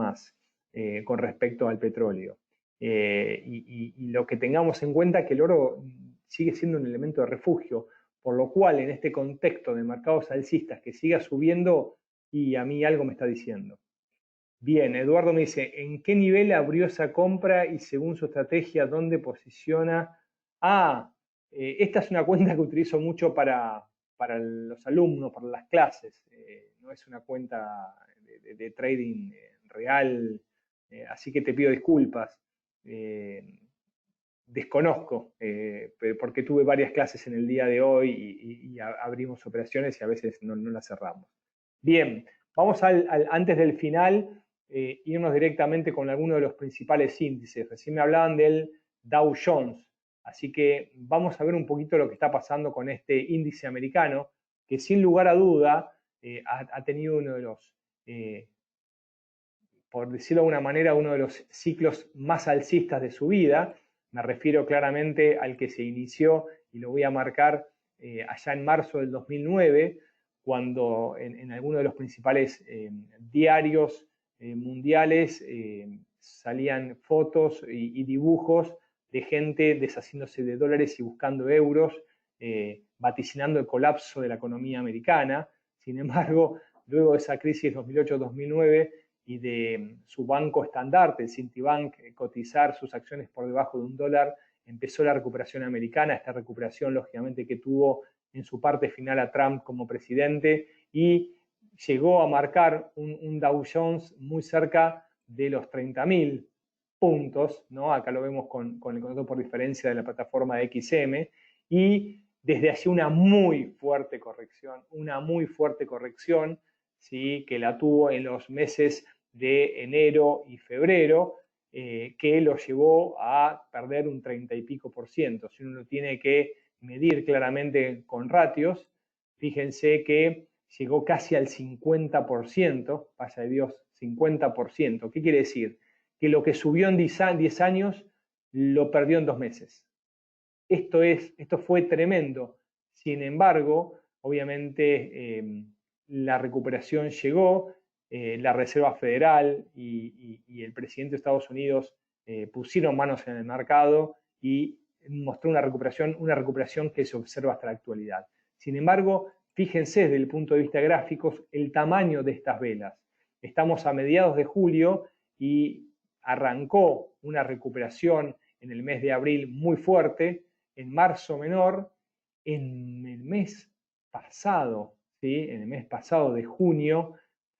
con respecto al petróleo. Y lo que tengamos en cuenta es que el oro sigue siendo un elemento de refugio, por lo cual en este contexto de mercados alcistas que siga subiendo, y a mí algo me está diciendo. Bien, Eduardo me dice, ¿en qué nivel abrió esa compra y según su estrategia, dónde posiciona? Esta es una cuenta que utilizo mucho para los alumnos, para las clases. No es una cuenta de trading real, así que te pido disculpas. Desconozco, porque tuve varias clases en el día de hoy y abrimos operaciones y a veces no las cerramos. Bien, vamos antes del final, irnos directamente con algunos de los principales índices. Recién me hablaban del Dow Jones, así que vamos a ver un poquito lo que está pasando con este índice americano, que sin lugar a duda ha tenido uno de los, por decirlo de alguna manera, uno de los ciclos más alcistas de su vida. Me refiero claramente al que se inició, y lo voy a marcar allá en marzo del 2009, cuando en alguno de los principales diarios mundiales salían fotos y dibujos de gente deshaciéndose de dólares y buscando euros, vaticinando el colapso de la economía americana. Sin embargo, luego de esa crisis 2008-2009 y de su banco estandarte, el Citibank, cotizar sus acciones por debajo de $1, empezó la recuperación americana, esta recuperación lógicamente que tuvo en su parte final a Trump como presidente, y llegó a marcar un Dow Jones muy cerca de los 30.000 puntos, ¿no? Acá lo vemos con el contrato por diferencia de la plataforma de XM, y desde allí una muy fuerte corrección, ¿sí? Que la tuvo en los meses de enero y febrero, que lo llevó a perder un 30 y pico por ciento. Si uno lo tiene que medir claramente con ratios, fíjense que llegó casi al 50%, vaya de Dios, 50%. ¿Qué quiere decir? Que lo que subió en 10 años lo perdió en 2 meses. Esto fue tremendo. Sin embargo, obviamente la recuperación llegó, la Reserva Federal y el presidente de Estados Unidos pusieron manos en el mercado y mostró una recuperación que se observa hasta la actualidad. Sin embargo, fíjense desde el punto de vista gráfico el tamaño de estas velas. Estamos a mediados de julio y arrancó una recuperación en el mes de abril muy fuerte, en marzo menor, en el mes pasado, ¿sí? En el mes pasado de junio,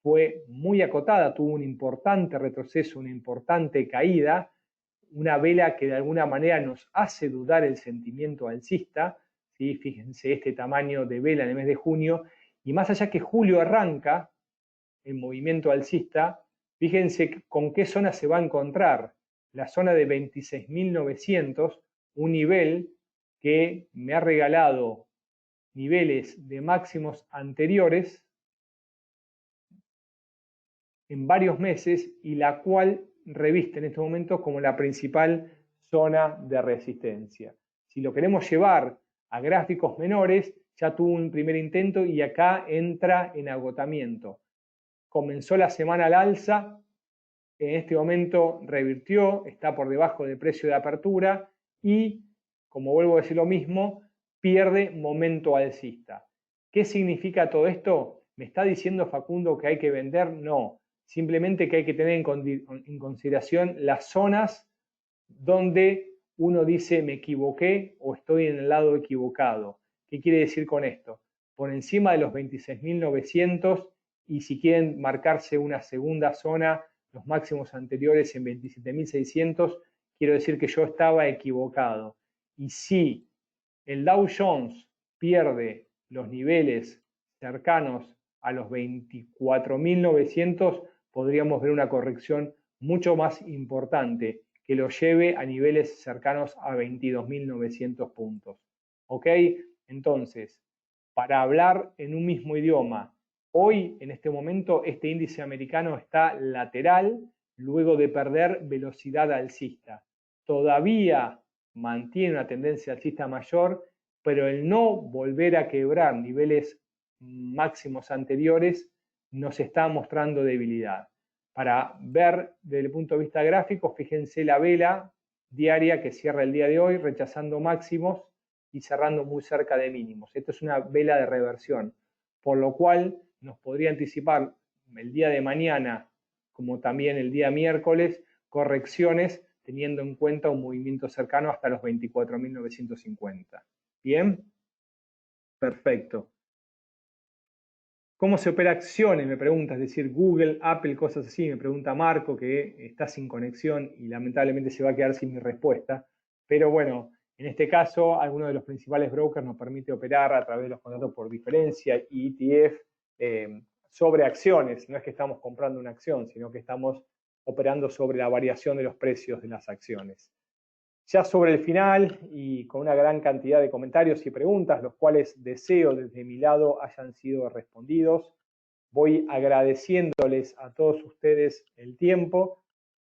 fue muy acotada, tuvo un importante retroceso, una importante caída, una vela que de alguna manera nos hace dudar el sentimiento alcista, ¿sí? Fíjense este tamaño de vela en el mes de junio, y más allá que julio arranca el movimiento alcista, fíjense con qué zona se va a encontrar, la zona de 26.900, un nivel que me ha regalado niveles de máximos anteriores en varios meses y la cual reviste en este momento como la principal zona de resistencia. Si lo queremos llevar a gráficos menores, ya tuvo un primer intento y acá entra en agotamiento. Comenzó la semana al alza, en este momento revirtió, está por debajo del precio de apertura y, como vuelvo a decir lo mismo, pierde momento alcista. ¿Qué significa todo esto? ¿Me está diciendo Facundo que hay que vender? No, simplemente que hay que tener en consideración las zonas donde uno dice me equivoqué o estoy en el lado equivocado. ¿Qué quiere decir con esto? Por encima de los 26.900 y si quieren marcarse una segunda zona, los máximos anteriores en 27.600, quiero decir que yo estaba equivocado. Y si el Dow Jones pierde los niveles cercanos a los 24.900, podríamos ver una corrección mucho más importante que lo lleve a niveles cercanos a 22.900 puntos. ¿Ok? Entonces, para hablar en un mismo idioma, hoy, en este momento, este índice americano está lateral luego de perder velocidad alcista. Todavía mantiene una tendencia alcista mayor, pero el no volver a quebrar niveles máximos anteriores nos está mostrando debilidad. Para ver desde el punto de vista gráfico, fíjense la vela diaria que cierra el día de hoy rechazando máximos y cerrando muy cerca de mínimos. Esto es una vela de reversión, por lo cual nos podría anticipar el día de mañana, como también el día miércoles, correcciones teniendo en cuenta un movimiento cercano hasta los 24.950. ¿Bien? Perfecto. ¿Cómo se opera acciones? Me pregunta, es decir, Google, Apple, cosas así. Me pregunta Marco, que está sin conexión y lamentablemente se va a quedar sin mi respuesta. Pero bueno, en este caso, alguno de los principales brokers nos permite operar a través de los contratos por diferencia y ETF sobre acciones. No es que estamos comprando una acción, sino que estamos operando sobre la variación de los precios de las acciones. Ya sobre el final y con una gran cantidad de comentarios y preguntas, los cuales deseo desde mi lado hayan sido respondidos, voy agradeciéndoles a todos ustedes el tiempo,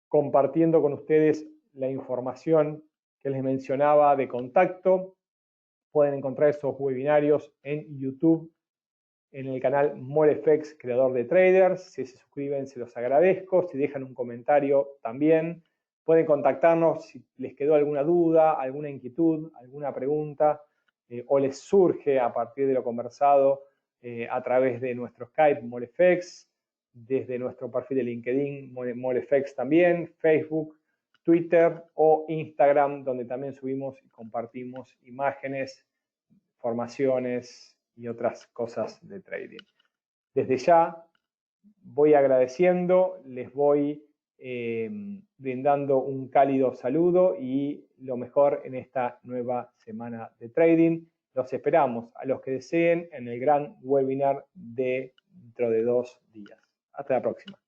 compartiendo con ustedes la información que les mencionaba de contacto. Pueden encontrar esos webinarios en YouTube, en el canal MoreFX, creador de traders. Si se suscriben, se los agradezco. Si dejan un comentario, también. Pueden contactarnos si les quedó alguna duda, alguna inquietud, alguna pregunta, o les surge a partir de lo conversado a través de nuestro Skype, MoreFX, desde nuestro perfil de LinkedIn, MoreFX también, Facebook, Twitter o Instagram, donde también subimos y compartimos imágenes, formaciones y otras cosas de trading. Desde ya voy agradeciendo, les voy brindando un cálido saludo y lo mejor en esta nueva semana de trading. Los esperamos a los que deseen en el gran webinar de dentro de 2 días. Hasta la próxima.